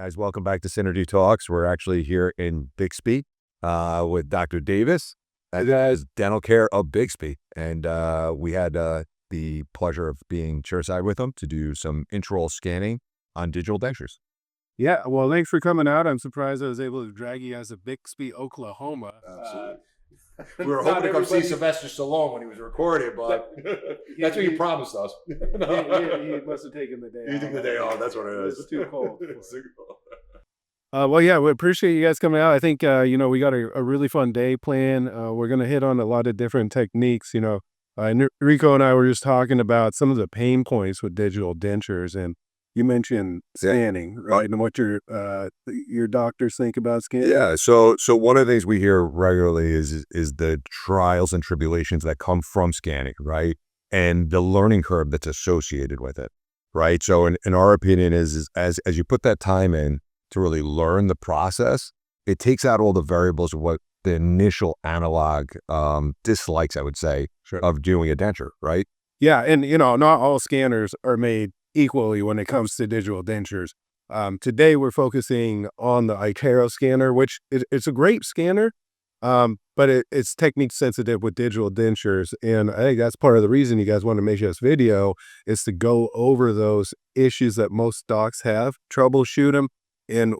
Guys, welcome back to SynergyTalks. We're actually here in Bixby with Dr. Davis, as dental care of Bixby. And we had the pleasure of being chairside with him to do some intraoral scanning on digital dentures. Yeah, well, thanks for coming out. I'm surprised I was able to drag you guys to Bixby, Oklahoma. Absolutely. We were hoping to come see Sylvester Stallone when he was recording, but that's what you promised us. He must have taken the day off. You took the day off, that's what it is. It's too cold. Well, yeah, we appreciate you guys coming out. I think, we got a really fun day planned. We're going to hit on a lot of different techniques, and Rico and I were just talking about some of the pain points with digital dentures, and you mentioned scanning, right? And what your doctors think about scanning. Yeah. So one of the things we hear regularly is the trials and tribulations that come from scanning, right? And the learning curve that's associated with it, right? So in our opinion is as you put that time in to really learn the process, it takes out all the variables of what the initial analog dislikes, I would say, of doing a denture, right? Yeah. And, not all scanners are made equally when it comes to digital dentures. Today we're focusing on the itero scanner, which it's a great scanner, but it's technique sensitive with digital dentures. And I think that's part of the reason you guys want to make this video is to go over those issues that most docs have, troubleshoot them. And,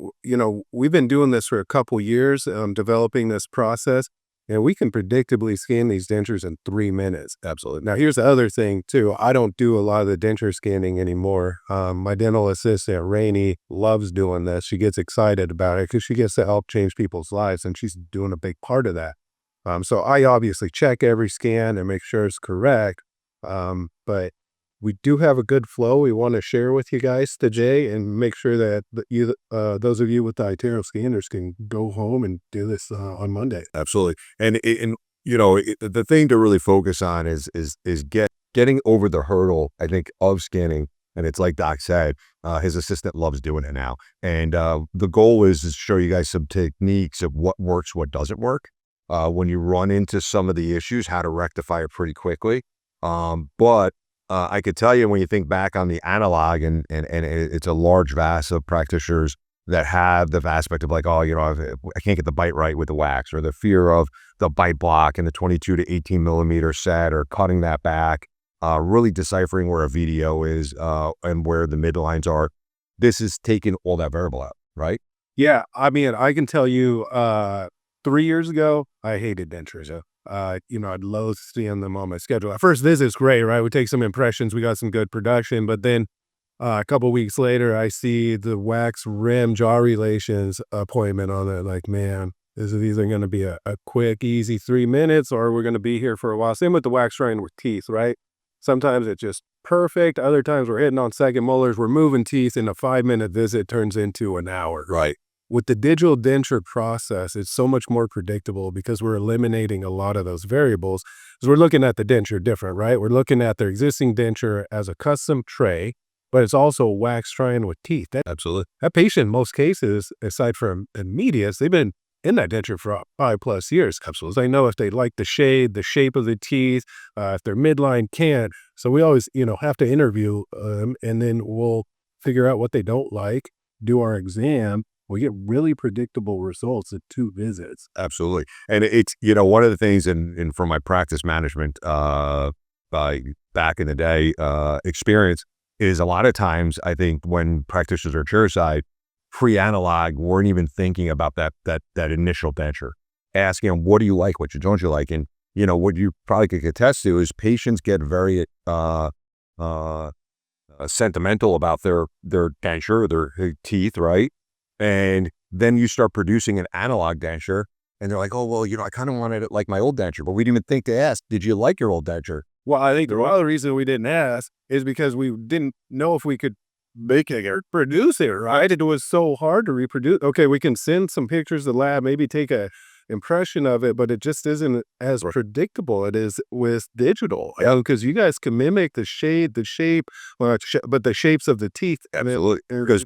we've been doing this for a couple years, developing this process. And we can predictably scan these dentures in 3 minutes. Absolutely. Now, here's the other thing, too. I don't do a lot of the denture scanning anymore. My dental assistant, Rainey, loves doing this. She gets excited about it because she gets to help change people's lives, and she's doing a big part of that. So I obviously check every scan and make sure it's correct. But we do have a good flow we want to share with you guys today and make sure that those of you with the itero scanners can go home and do this on Monday. Absolutely. And the thing to really focus on is getting over the hurdle, I think, of scanning. And it's like Doc said, his assistant loves doing it now. And the goal is to show you guys some techniques of what works, what doesn't work. When you run into some of the issues, how to rectify it pretty quickly. But I could tell you when you think back on the analog and it's a large vast of practitioners that have the aspect of like, I can't get the bite right with the wax, or the fear of the bite block in the 22 to 18 millimeter set, or cutting that back, really deciphering where a VDO is and where the midlines are. This is taking all that variable out, right? Yeah. I mean, I can tell you 3 years ago, I hated dentures. I'd loathe seeing them on my schedule. At first visit's great, right? We take some impressions, we got some good production, but then a couple weeks later, I see the wax rim jaw relations appointment on it. Like, man, these are going to be a quick, easy 3 minutes, or we're going to be here for a while. Same with the wax trying with teeth, right? Sometimes it's just perfect. Other times we're hitting on second molars, we're moving teeth, and a 5-minute visit turns into an hour. Right. With the digital denture process, it's so much more predictable because we're eliminating a lot of those variables. Because we're looking at the denture different, right? We're looking at their existing denture as a custom tray, but it's also wax trying with teeth. Absolutely. That patient, in most cases, aside from immediates, they've been in that denture for 5+ years. Absolutely. They know if they like the shade, the shape of the teeth, if their midline can't. So we always, have to interview them, and then we'll figure out what they don't like, do our exam. We get really predictable results at 2 visits. Absolutely. And it's, one of the things in from my practice management back in the day experience is a lot of times I think when practitioners are chairside, pre-analog weren't even thinking about that initial denture, asking them, what do you like, what don't you like? And, what you probably could attest to is patients get very sentimental about their denture, their teeth, right? And then you start producing an analog denture and they're like, oh, well, I kind of wanted it like my old denture, but we didn't even think to ask, did you like your old denture? Well, I think the other reason we didn't ask is because we didn't know if we could make it or produce it, right? It was so hard to reproduce. Okay, we can send some pictures to the lab, maybe take a impression of it, but it just isn't as predictable it is with digital. Because you guys can mimic the shade, the shape, but the shapes of the teeth. Absolutely. Because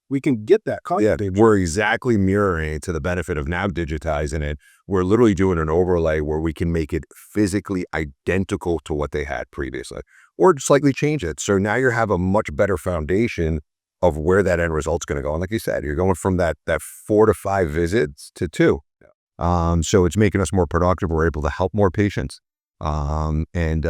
we can get that. Yeah, we're exactly mirroring to the benefit of now digitizing it. We're literally doing an overlay where we can make it physically identical to what they had previously, or slightly change it. So now you have a much better foundation of where that end result's going to go. And like you said, you're going from that 4 to 5 visits to 2. So it's making us more productive. We're able to help more patients, and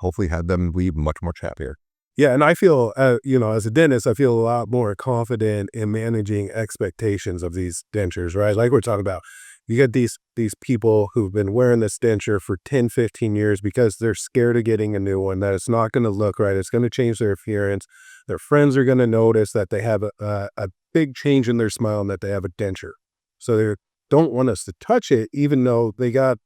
hopefully have them leave much happier. Yeah, and I feel, as a dentist, I feel a lot more confident in managing expectations of these dentures, right? Like we're talking about, you get these people who've been wearing this denture for 10, 15 years because they're scared of getting a new one, that it's not going to look right. It's going to change their appearance. Their friends are going to notice that they have a big change in their smile and that they have a denture. So they don't want us to touch it, even though they got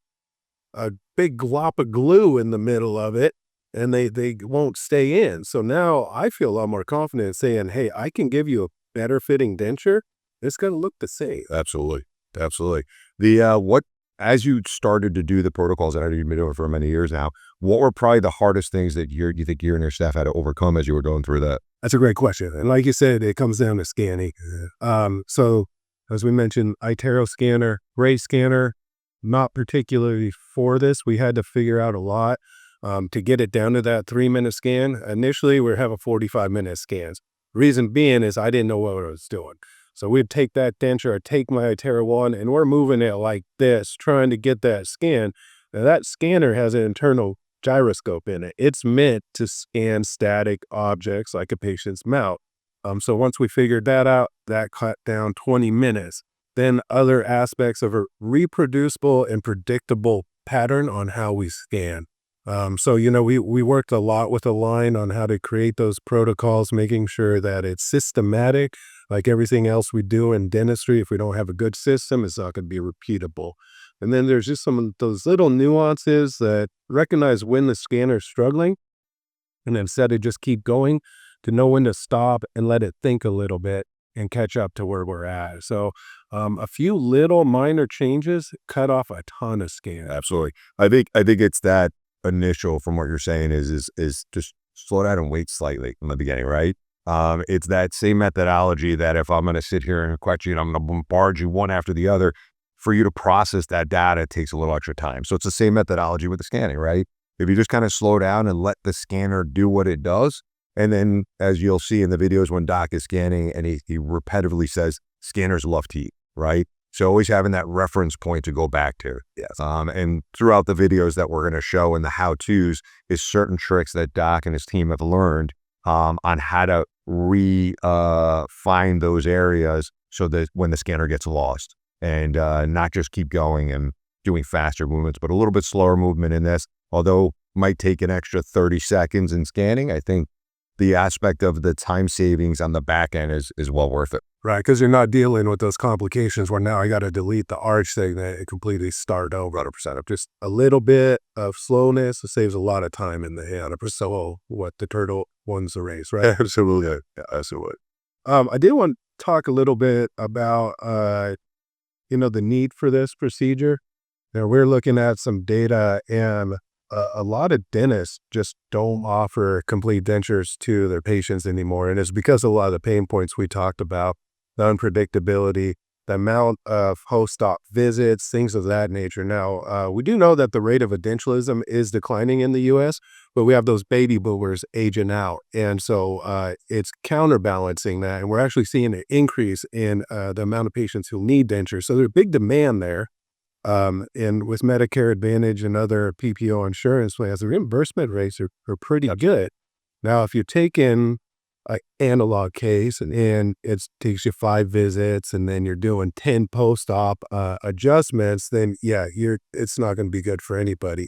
a big glop of glue in the middle of it, and they won't stay in. So now I feel a lot more confident saying, hey, I can give you a better fitting denture. It's going to look the same. Absolutely. As you started to do the protocols that you've been doing for many years now, what were probably the hardest things that you think you and your staff had to overcome as you were going through that? That's a great question. And like you said, it comes down to scanning. So as we mentioned, itero scanner, gray scanner, not particularly for this. We had to figure out a lot to get it down to that 3-minute scan. Initially, we were having 45-minute scans. Reason being is I didn't know what I was doing. So we'd take that denture, I'd take my itero one, and we're moving it like this, trying to get that scan. Now that scanner has an internal gyroscope in it. It's meant to scan static objects like a patient's mouth. So once we figured that out, that cut down 20 minutes. Then other aspects of a reproducible and predictable pattern on how we scan. So, we worked a lot with Align on how to create those protocols, making sure that it's systematic. Like everything else we do in dentistry, if we don't have a good system, it's not going to be repeatable. And then there's just some of those little nuances that recognize when the scanner's struggling, and instead of just keep going, to know when to stop and let it think a little bit and catch up to where we're at. So a few little minor changes cut off a ton of scans. Absolutely. I think it's that initial, from what you're saying, is just slow down and wait slightly in the beginning, right? It's that same methodology that if I'm going to sit here and question you, I'm going to bombard you one after the other, for you to process that data, it takes a little extra time. So it's the same methodology with the scanning, right? If you just kind of slow down and let the scanner do what it does, and then as you'll see in the videos when Doc is scanning and he repetitively says, scanners love to eat, right? So always having that reference point to go back to. Yes. And throughout the videos that we're going to show and the how-tos is certain tricks that Doc and his team have learned on how to find those areas so that when the scanner gets lost, and not just keep going and doing faster movements, but a little bit slower movement in this, although might take an extra 30 seconds in scanning. I think the aspect of the time savings on the back end is well worth it. Right, because you're not dealing with those complications where now I got to delete the arch thing that it completely start over. 100% of just a little bit of slowness. It saves a lot of time in the hand. So what the turtle wins the race, right? Absolutely. Yeah, absolutely. I did want to talk a little bit about, the need for this procedure. Now, we're looking at some data, and a lot of dentists just don't offer complete dentures to their patients anymore. And it's because of a lot of the pain points we talked about, the unpredictability, the amount of post-op visits, things of that nature. Now, we do know that the rate of edentalism is declining in the U.S., but we have those baby boomers aging out. And so it's counterbalancing that. And we're actually seeing an increase in the amount of patients who need dentures. So there's big demand there. And with Medicare Advantage and other PPO insurance plans, the reimbursement rates are pretty good. Now, if you take in an analog case and it takes you 5 visits and then you're doing 10 post-op adjustments, then it's not going to be good for anybody.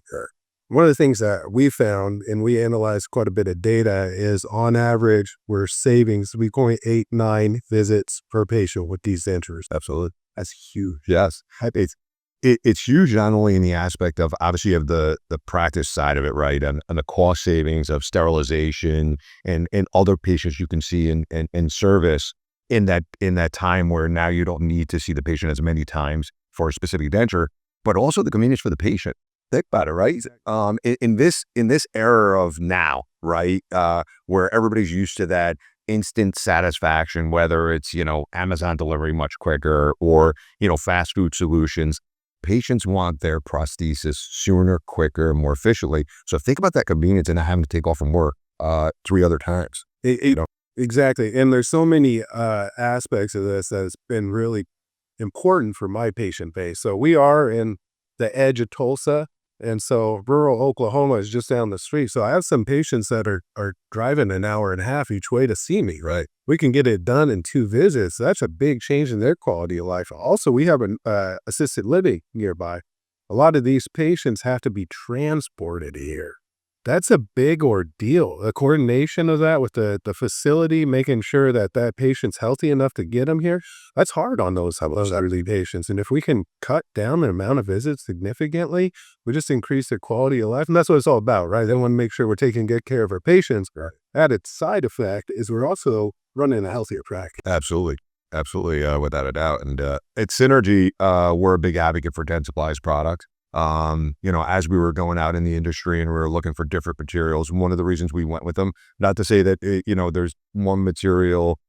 One of the things that we found, and we analyzed quite a bit of data, is on average, we're saving 3.89 visits per patient with these dentures. Absolutely. That's huge. Yes. It's huge, not only in the aspect of, obviously, of the practice side of it, right? And the cost savings of sterilization and other patients you can see in service in that time where now you don't need to see the patient as many times for a specific denture, but also the convenience for the patient. Think about it, right? In this era of now, right, where everybody's used to that instant satisfaction, whether it's, Amazon delivery much quicker or, fast food solutions. Patients want their prosthesis sooner, quicker, more efficiently. So think about that convenience and not having to take off from work 3 other times. Exactly, and there's so many, aspects of this that has been really important for my patient base. So we are in the edge of Tulsa, and so rural Oklahoma is just down the street. So I have some patients that are driving an hour and a half each way to see me. Right. We can get it done in 2 visits. That's a big change in their quality of life. Also, we have an assisted living nearby. A lot of these patients have to be transported here. That's a big ordeal. The coordination of that with the facility, making sure that that patient's healthy enough to get them here, that's hard on those elderly patients. And if we can cut down the amount of visits significantly, we just increase their quality of life. And that's what it's all about, right? They want to make sure we're taking good care of our patients. Right. Added side effect is we're also running a healthier practice. Absolutely. Absolutely, without a doubt. And at Synergy, we're a big advocate for Dentsply's product. As we were going out in the industry and we were looking for different materials, one of the reasons we went with them, not to say that, there's one material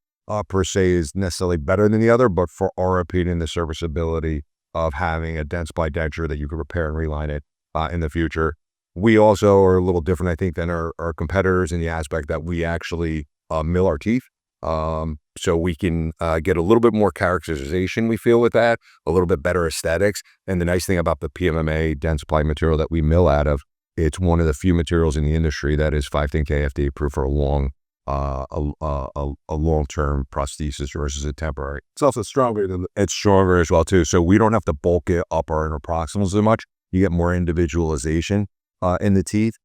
per se is necessarily better than the other, but for our opinion, the serviceability of having a Dentsply denture that you can repair and reline it in the future. We also are a little different, I think, than our competitors in the aspect that we actually mill our teeth. So we can get a little bit more characterization, we feel, with that, a little bit better aesthetics. And the nice thing about the PMMA Dentsply material that we mill out of, it's one of the few materials in the industry that is 510K FDA approved for a long-term prosthesis versus a temporary. It's also stronger than It's stronger as well too. So we don't have to bulk it up our interproximals as much. You get more individualization in the teeth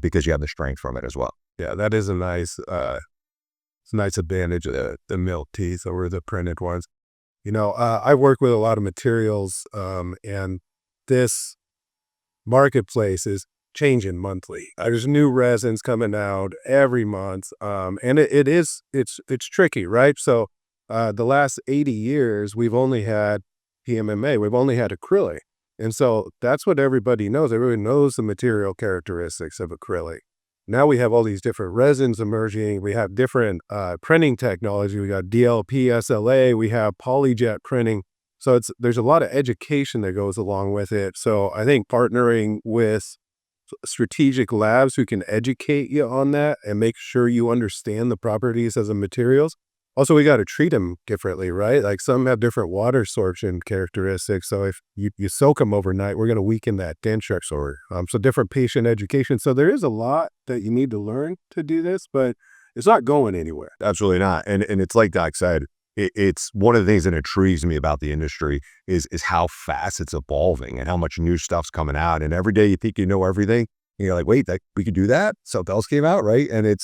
because you have the strength from it as well. yeah, that is a nice it's a nice advantage of the milled teeth over the printed ones. I work with a lot of materials, and this marketplace is changing monthly. There's new resins coming out every month, and it's tricky, right? So the last 80 years, we've only had PMMA, we've only had acrylic, and so that's what everybody knows. Everybody knows the material characteristics of acrylic. Now we have all these different resins emerging. We have different printing technology. We got DLP, SLA. We have polyjet printing. So there's a lot of education that goes along with it. So I think partnering with strategic labs who can educate you on that and make sure you understand the properties of the materials. Also, we got to treat them differently, right? Like some have different water absorption characteristics. So if you soak them overnight, we're going to weaken that denture. So different patient education. So there is a lot that you need to learn to do this, but it's not going anywhere. Absolutely not. And it's like Doc said, it's one of the things that intrigues me about the industry is how fast it's evolving and how much new stuff's coming out. And every day you think you know everything. And you're like, wait, we could do that? Something else came out, right? And it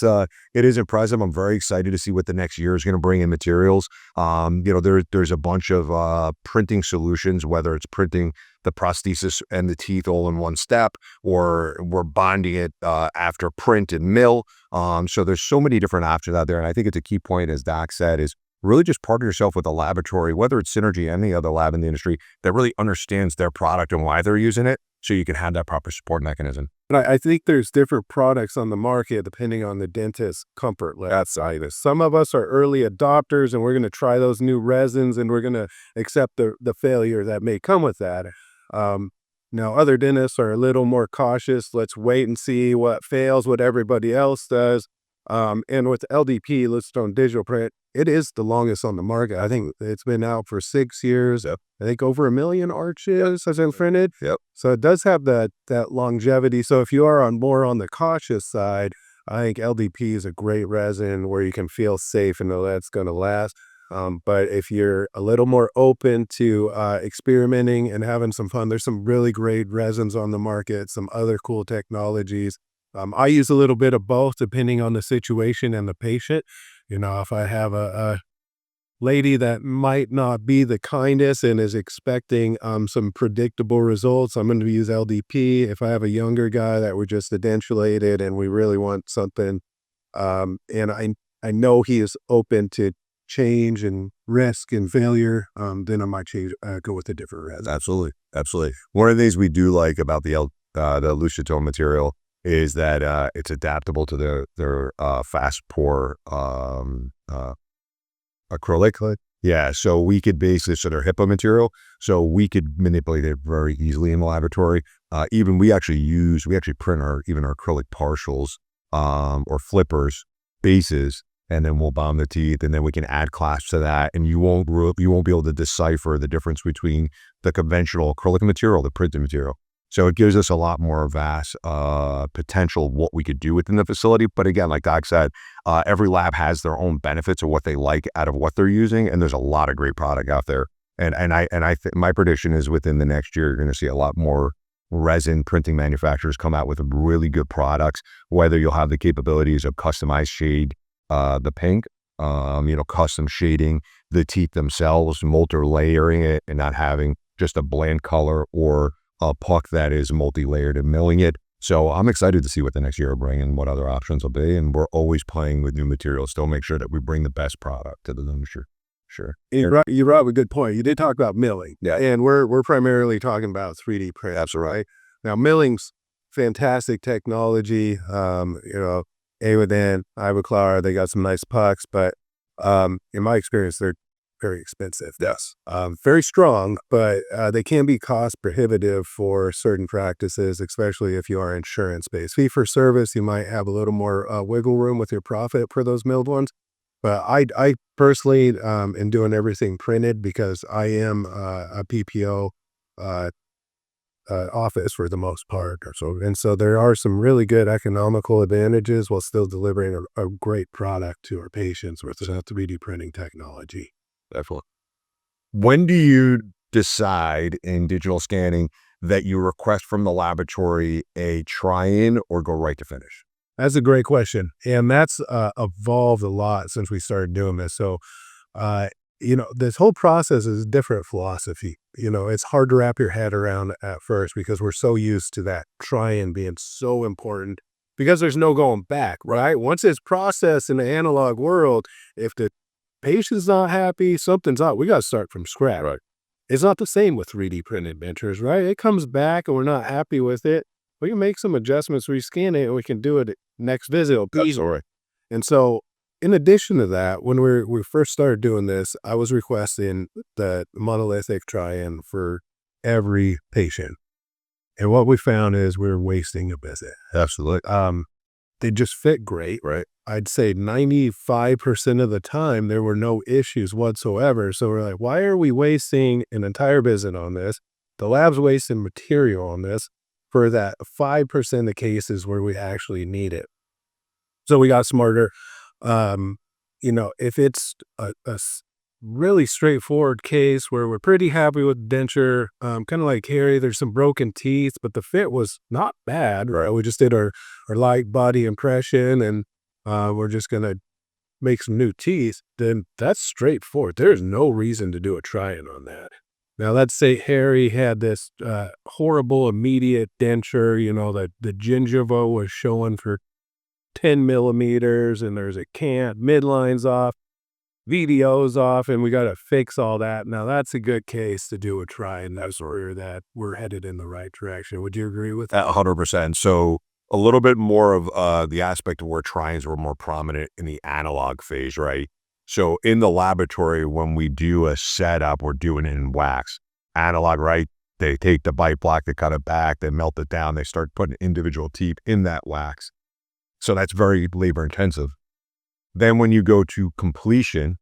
is impressive. I'm very excited to see what the next year is going to bring in materials. There's a bunch of printing solutions, whether it's printing the prosthesis and the teeth all in one step, or we're bonding it after print and mill. So there's so many different options out there. And I think it's a key point, as Doc said, is really just partner yourself with a laboratory, whether it's Synergy or any other lab in the industry, that really understands their product and why they're using it, so you can have that proper support mechanism. And I think there's different products on the market depending on the dentist's comfort level. Some of us are early adopters and we're going to try those new resins and we're going to accept the failure that may come with that. Now, other dentists are a little more cautious. Let's wait and see what fails, what everybody else does. And with LDP, Lidstone Digital Print, it is the longest on the market. I think it's been out for 6 years. Yep. I think over 1 million arches has been printed. Yep. So it does have that longevity. So if you are more on the cautious side, I think LDP is a great resin where you can feel safe and know that's going to last. But if you're a little more open to experimenting and having some fun, there's some really great resins on the market, some other cool technologies. I use a little bit of both depending on the situation and the patient. If I have a lady that might not be the kindest and is expecting some predictable results, I'm going to use LDP. If I have a younger guy that we're just edentulated and we really want something, and I know he is open to change and risk and failure, then I might go with a different resin. Absolutely. Absolutely. One of the things we do like about the Lucitone material is that it's adaptable to their fast pour acrylic. Yeah, so we could basically, so their HIPAA material, so we could manipulate it very easily in the laboratory. Even we actually print our acrylic partials or flippers, bases, and then we'll bomb the teeth, and then we can add clasps to that, and you won't be able to decipher the difference between the conventional acrylic material, the printed material. So it gives us a lot more vast potential of what we could do within the facility. But again, like Doc said, every lab has their own benefits of what they like out of what they're using, and there's a lot of great product out there. And I think my prediction is within the next year, you're going to see a lot more resin printing manufacturers come out with really good products, whether you'll have the capabilities of customized shade, the pink, custom shading the teeth themselves, multi-layering it and not having just a bland color or a puck that is multi-layered and milling it. So I'm excited to see what the next year will bring and what other options will be. And we're always playing with new materials to make sure that we bring the best product to the industry. Sure. You brought up a good point. You did talk about milling. Yeah. And we're primarily talking about 3D print. Absolutely. Right? Now, milling's fantastic technology. Awaden, Ivoclar, they got some nice pucks, but in my experience, they're very expensive. Yes. Very strong, but they can be cost prohibitive for certain practices, especially if you are insurance-based. Fee for service, you might have a little more wiggle room with your profit for those milled ones. But I personally am doing everything printed because I am a PPO office for the most part. So there are some really good economical advantages while still delivering a great product to our patients with 3D printing technology. Definitely. When do you decide in digital scanning that you request from the laboratory a try-in or go right to finish? That's a great question. And that's evolved a lot since we started doing this. So, this whole process is a different philosophy. It's hard to wrap your head around at first because we're so used to that try-in being so important because there's no going back, right? Once it's processed in the analog world, if the patient's not happy, something's up, we got to start from scratch. Right. It's not the same with 3D printed dentures, right? It comes back and we're not happy with it. We can make some adjustments, rescan it, and we can do it next visit. Sorry. And so, in addition to that, when we first started doing this, I was requesting the monolithic try-in for every patient. And what we found is we were wasting a visit. Absolutely. They just fit great. Right. I'd say 95% of the time, there were no issues whatsoever. So we're like, why are we wasting an entire visit on this? The lab's wasting material on this for that 5% of cases where we actually need it. So we got smarter. If it's a really straightforward case where we're pretty happy with denture, kind of like Harry, there's some broken teeth, but the fit was not bad, right? We just did our light body impression and we're just going to make some new teeth, then that's straightforward. There's no reason to do a try-in on that. Now, let's say Harry had this horrible immediate denture, the gingiva was showing for 10 millimeters and there's a cant, midline's off, VDO's off, and we got to fix all that. Now, that's a good case to do a try-in. That's where that we're headed in the right direction. Would you agree with that? 100%. So a little bit more of the aspect of where try-ins were more prominent in the analog phase, right? So in the laboratory, when we do a setup, we're doing it in wax. Analog, right? They take the bite block, they cut it back, they melt it down, they start putting individual teeth in that wax. So that's very labor intensive. Then when you go to completion,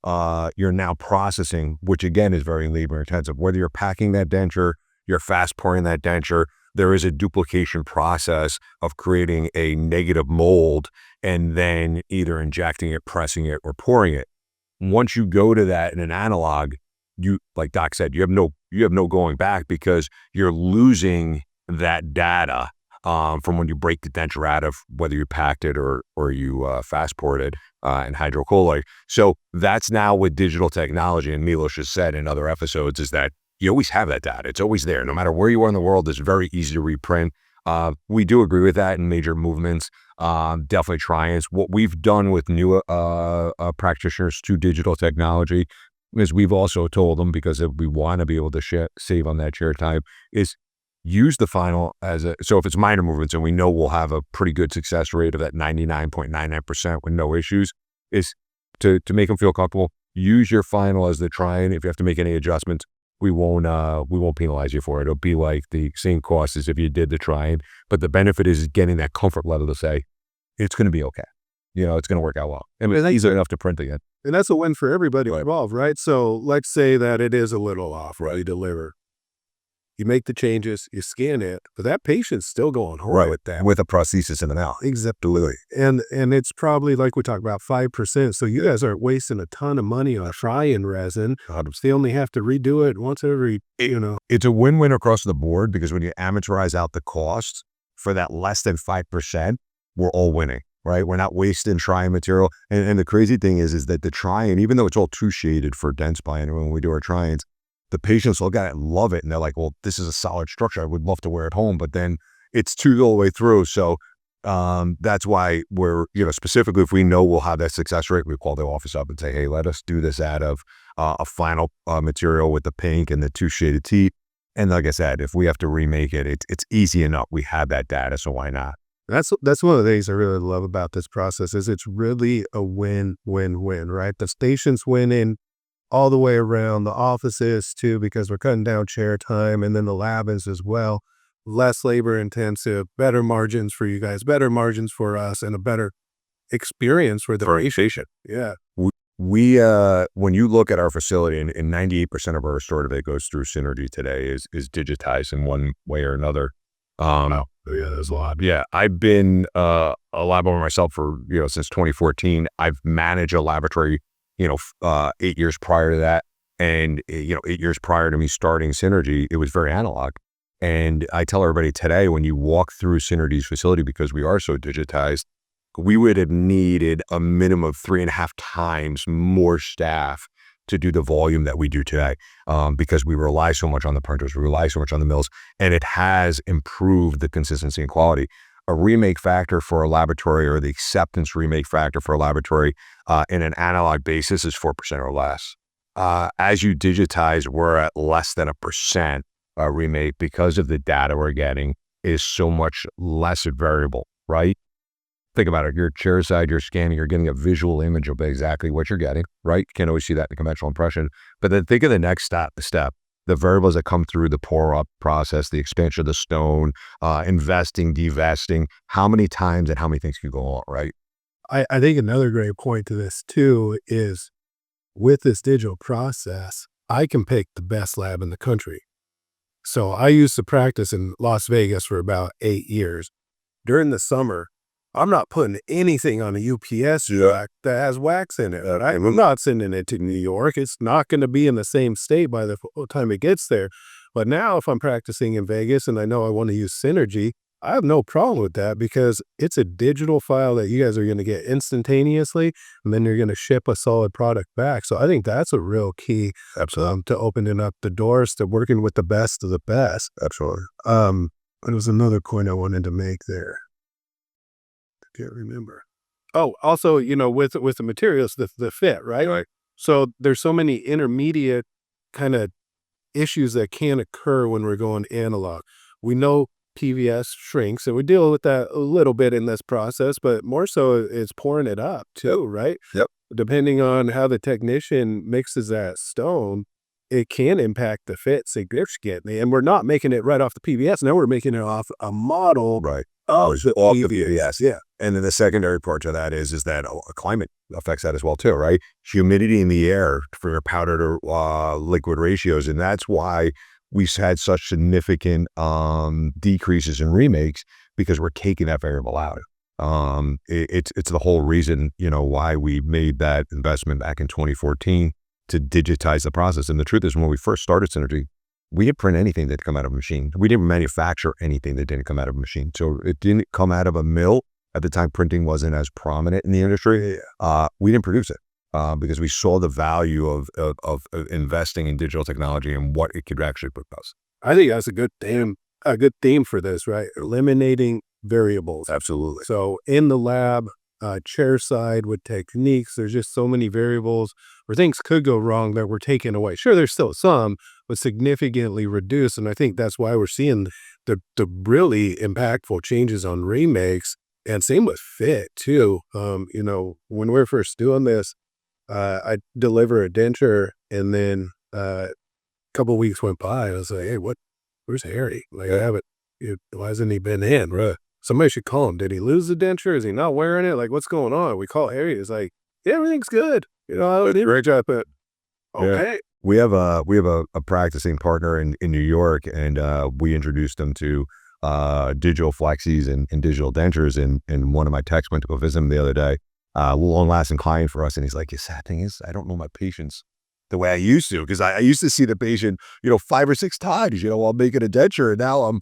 you're now processing, which again is very labor intensive. Whether you're packing that denture, you're fast pouring that denture, there is a duplication process of creating a negative mold and then either injecting it, pressing it, or pouring it. Once you go to that in an analog, you, like Doc said, you have no going back because you're losing that data from when you break the denture out of whether you packed it or you fast poured it in hydrocolloid. So that's now with digital technology, and Milos has said in other episodes, is that you always have that data. It's always there. No matter where you are in the world, it's very easy to reprint. We do agree with that in major movements. Definitely try-ins. What we've done with new practitioners to digital technology is we've also told them, because if we want to be able to save on that chair time, is use the final so if it's minor movements and we know we'll have a pretty good success rate of that 99.99% with no issues, is to make them feel comfortable, use your final as the try-in. If you have to make any adjustments, we won't penalize you for it. It'll be like the same cost as if you did the try-in, but the benefit is getting that comfort level to say, it's going to be okay. it's going to work out well. And it's easy enough to print again. And that's a win for everybody involved, right? So let's say that it is a little off, right? You deliver. You make the changes, you scan it, but that patient's still going home with that. With a prosthesis in the mouth. Exactly. And it's probably, like we talked about, 5%. So you guys aren't wasting a ton of money on frying resin. They only have to redo it once every, It's a win-win across the board, because when you amateurize out the cost for that less than 5%, we're all winning, right? We're not wasting trying material. And the crazy thing is that the trying, even though it's all two shaded for Dentsply, when we do our tryings, the patients look at it and love it. And they're like, well, this is a solid structure. I would love to wear it home, but then it's two all the way through. So that's why we're, specifically, if we know we'll have that success rate, we call the office up and say, hey, let us do this out of a flannel material with the pink and the two shaded teeth. And like I said, if we have to remake it, it's easy enough. We have that data, so why not? That's one of the things I really love about this process is it's really a win-win-win, right? The station's winning all the way around, the offices too, because we're cutting down chair time, and then the lab is as well. Less labor intensive, better margins for you guys, better margins for us, and a better experience for the patient. Yeah. We when you look at our facility, and 98% of our restorative that goes through Synergy today is digitized in one way or another. Wow. Yeah, there's a lot. Yeah, I've been a lab owner myself for since 2014. I've managed a laboratory 8 years prior to that, and 8 years prior to me starting Synergy, it was very analog. And I tell everybody today, when you walk through Synergy's facility, because we are so digitized, we would have needed a minimum of 3.5 times more staff to do the volume that we do today, because we rely so much on the printers, we rely so much on the mills, and it has improved the consistency and quality. A remake factor for a laboratory, or the acceptance remake factor for a laboratory in an analog basis, is 4% or less. As you digitize, we're at less than 1% remake, because of the data we're getting is so much less variable, right? Think about it. You're chairside, you're scanning, you're getting a visual image of exactly what you're getting, right? You can't always see that in the conventional impression. But then think of the next step, the variables that come through the pour up process, the expansion of the stone, investing, divesting, how many times and how many things can go on, right? I think another great point to this too is, with this digital process, I can pick the best lab in the country. So I used to practice in Las Vegas for about 8 years. During the summer, I'm not putting anything on a UPS truck that has wax in it. I'm not sending it to New York. It's not going to be in the same state by the time it gets there. But now if I'm practicing in Vegas and I know I want to use Synergy, I have no problem with that, because it's a digital file that you guys are going to get instantaneously, and then you're going to ship a solid product back. So I think that's a real key to opening up the doors to working with the best of the best. Absolutely. There was another point I wanted to make there. I can't remember. Oh, also, with the materials, the fit, right? Right. So there's so many intermediate kind of issues that can occur when we're going analog. We know PVS shrinks, and we deal with that a little bit in this process, but more so it's pouring it up too, right? Yep. Depending on how the technician mixes that stone, it can impact the fit significantly. And we're not making it right off the PVS. Now we're making it off a model. Right. Off the PVS. Yeah. And then the secondary part to that is that climate affects that as well too, right? Humidity in the air for your powder to liquid ratios. And that's why we've had such significant decreases in remakes, because we're taking that variable out. It's the whole reason, why we made that investment back in 2014 to digitize the process. And the truth is, when we first started Synergy, we didn't print anything that come out of a machine. We didn't manufacture anything that didn't come out of a machine. So it didn't come out of a mill. At the time, printing wasn't as prominent in the industry. We didn't produce it because we saw the value of investing in digital technology and what it could actually put us. I think that's a good theme for this, right? Eliminating variables. Absolutely. So in the lab, chair side with techniques, there's just so many variables where things could go wrong that we're taking away. Sure, there's still some, but significantly reduced. And I think that's why we're seeing the really impactful changes on remakes, and same with fit too. When we're first doing this, I deliver a denture, and then a couple of weeks went by. I was like, hey, where's Harry? Like, I haven't, why hasn't he been in? Right. somebody should call him. Did he lose the denture? Is he not wearing it? Like, what's going on? We call Harry. He's like, yeah, everything's good. I did a great job, but Yeah. okay. We have a practicing partner in New York, and we introduced them to digital flexis and digital dentures. And one of my techs went to go visit him the other day. Long lasting client for us, and he's like, "The sad thing is, I don't know my patients the way I used to, because I used to see the patient, 5 or 6 times, while making a denture, and now I'm,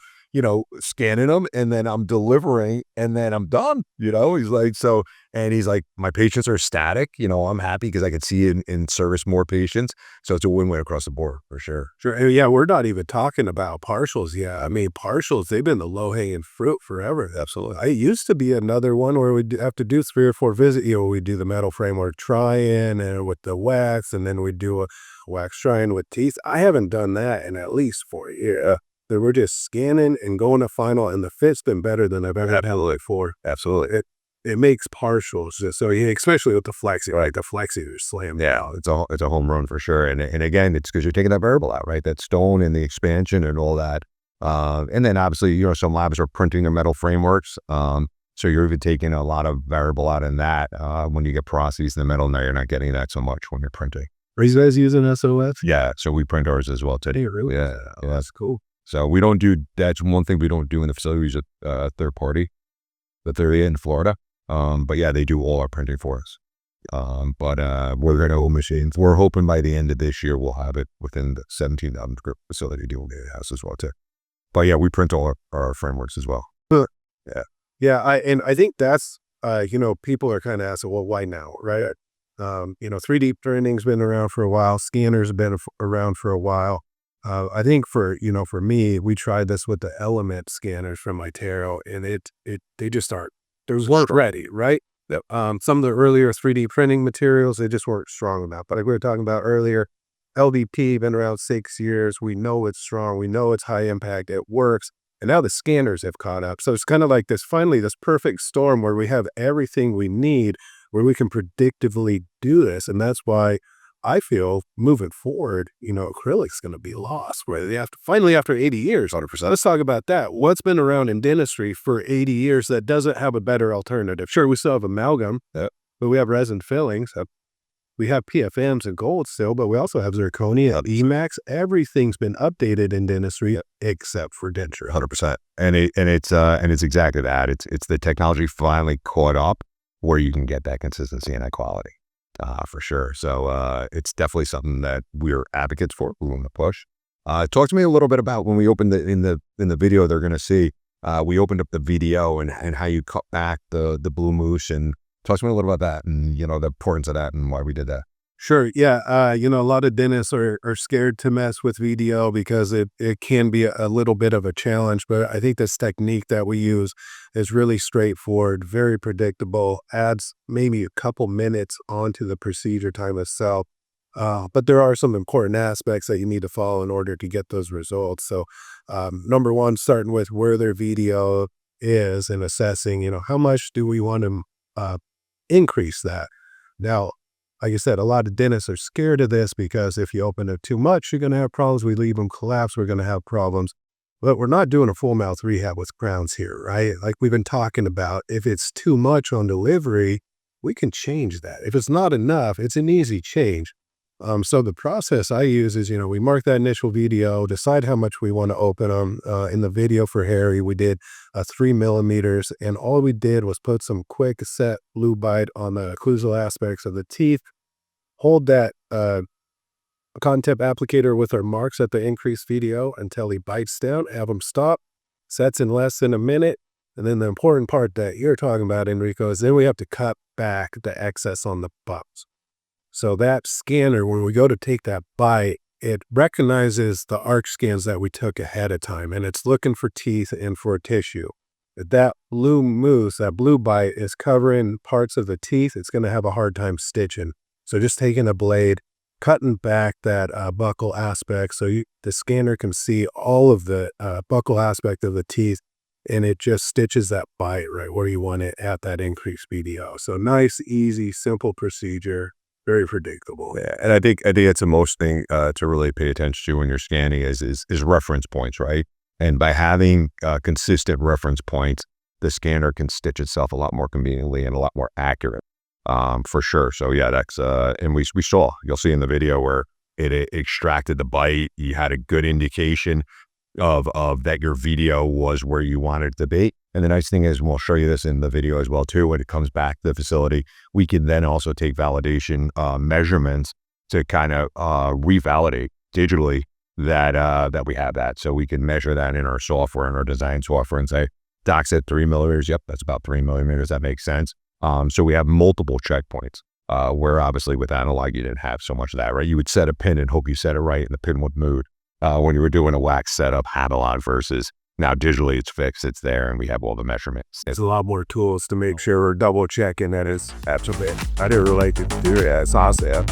scanning them, and then I'm delivering, and then I'm done." He's like, so, and he's like, my patients are static. I'm happy because I can see and service more patients. So it's a win-win across the board for sure. Sure. And yeah, we're not even talking about partials yet. I mean, partials, they've been the low-hanging fruit forever. Absolutely. I used to be another one where we'd have to do 3 or 4 visits. We'd do the metal framework try-in and with the wax, and then we'd do a wax try-in with teeth. I haven't done that in at least 4 years. That we're just scanning and going to final, and the fit's been better than I've ever had before. Absolutely. It makes partials just so, especially with the flexi, right? The flexi is slam. Yeah, it's a home run for sure. And again, it's because you're taking that variable out, right? That stone and the expansion and all that. And then obviously, some labs are printing their metal frameworks. So you're even taking a lot of variable out in that. When you get porosities in the metal, now you're not getting that so much when you're printing. Are you guys using SOF? Yeah, so we print ours as well today. Hey, really? Yeah, Oh, that's cool. So we don't do, that's one thing we don't do in the facility. We use a third party that they're in Florida. But yeah, they do all our printing for us. But we're going to own machines. We're hoping by the end of this year, we'll have it within the 17,000 square facility doing the house as well too. But yeah, we print all our frameworks as well. Yeah. Yeah. I think that's, people are kind of asking, well, why now? Right. 3D printing's been around for a while. Scanners have been around for a while. I think for me, we tried this with the element scanners from itero, and they just aren't, weren't ready, right? Some of the earlier 3D printing materials, they just weren't strong enough. But like we were talking about earlier, LVP been around 6 years. We know it's strong. We know it's high impact. It works. And now the scanners have caught up. So it's kind of like this perfect storm where we have everything we need, where we can predictively do this. And that's why I feel moving forward, acrylic's going to be lost, where they have to finally, after 80 years, 100%. Let's talk about that. What's been around in dentistry for 80 years that doesn't have a better alternative? Sure, we still have amalgam, but we have resin fillings. We have PFMs and gold still, but we also have zirconia, emax. Everything's been updated in dentistry except for denture. 100%. And it's exactly that. It's the technology finally caught up where you can get that consistency and that quality. For sure. So it's definitely something that we're advocates for. We want to push. Talk to me a little bit about when we opened in the video they're going to see. We opened up the VDO and how you cut back the blue mousse, and talk to me a little about that and the importance of that and why we did that. Sure. Yeah. A lot of dentists are scared to mess with VDO because it can be a little bit of a challenge. But I think this technique that we use is really straightforward, very predictable, adds maybe a couple minutes onto the procedure time itself. But there are some important aspects that you need to follow in order to get those results. So number one, starting with where their VDO is and assessing, how much do we want to increase that? Now, like I said, a lot of dentists are scared of this because if you open it too much, you're going to have problems. We leave them collapse, we're going to have problems. But we're not doing a full mouth rehab with crowns here, right? Like we've been talking about, if it's too much on delivery, we can change that. If it's not enough, it's an easy change. So the process I use is, we mark that initial VDO, decide how much we want to open them. In the video for Harry, we did 3 millimeters, and all we did was put some quick set blue bite on the occlusal aspects of the teeth, hold that cotton tip applicator with our marks at the increased VDO until he bites down, have him stop, sets in less than a minute. And then the important part that you're talking about, Enrico, is then we have to cut back the excess on the bumps. So that scanner, when we go to take that bite, it recognizes the arc scans that we took ahead of time, and it's looking for teeth and for tissue. If that blue mousse, that blue bite is covering parts of the teeth, it's going to have a hard time stitching. So just taking a blade, cutting back that buccal aspect so the scanner can see all of the buccal aspect of the teeth, and it just stitches that bite right where you want it at that increased BDO. So nice, easy, simple procedure. Very predictable. Yeah, and I think it's the most thing to really pay attention to when you're scanning is reference points, right? And by having consistent reference points, the scanner can stitch itself a lot more conveniently and a lot more accurate, for sure. So yeah, that's, and we saw, you'll see in the video where it extracted the bite. You had a good indication of that your video was where you wanted it to be. And the nice thing is, and we'll show you this in the video as well too, when it comes back to the facility, we can then also take validation measurements to kind of revalidate digitally that we have that. So we can measure that in our software, in our design software, and say, Doc said 3 millimeters. Yep, that's about 3 millimeters. That makes sense. So we have multiple checkpoints. Where obviously with analog, you didn't have so much of that, right? You would set a pin and hope you set it right and the pin would move. When you were doing a wax setup analog versus now digitally, it's fixed, it's there, and we have all the measurements. There's a lot more tools to make sure we're double checking that it's absolutely. I didn't relate to do that. It's awesome.